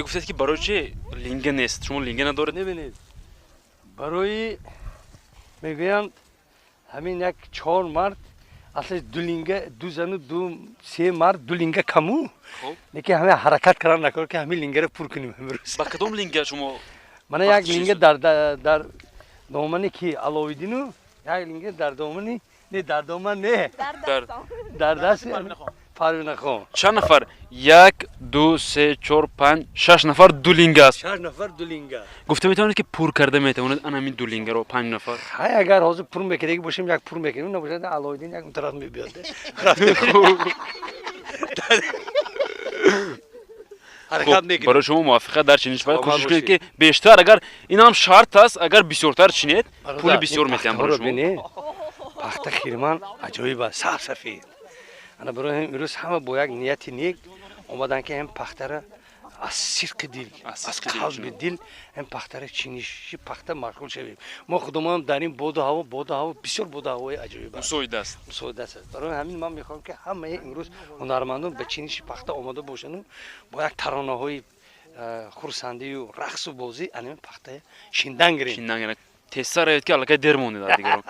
گفتید که برای چی لینگ نیست شما لینگ ندارید نبینید برای میگویم همین یک 4 مرد اصلا دو زن و 3 مرد دو لینگ کمو نیکی همه حرکت کردن نکرد که همین لینگ رو پر کنیم امروز با کدوم لینگ شما من یک لینگ در دامنی که علاویدینو یک لینگ در دامنی نه در دامن نه در دست فرقی نخوام چند نفر 1 2 3 4 5 6 نفر دو لینگ است 6 نفر دو لینگ گفته میتونید که پر کرده میتونید انا همین دو لینگ رو 5 نفر های اگر حاضر پر میکنه که باشیم یک پر میکنیم نباشه علاویدین یک طرف میبیاد برای شما موافقه در چنین شفای کوشش کنید که بیشتر اگر این هم شرط است اگر بسیارتر چینید پول بسیار میتونم برای شما پخته خیرمان عجایب است سفید انا برای امروز همه با یک نیت نیک اومدن که هم پخته را از صدق دل از قلب دل هم پخته را چینیشی پخته مشغول شویم ما خودمون در این بود و هوا بسیار بود و هوای عجایب است مساعد است برای همین من میخوام که همه امروز هنرمندان به چینیشی پخته آماده باشن با یک ترانه های خرسندی و رقص و بازی انم پخته شیندن گیریم تست را که الان در مونده دیگه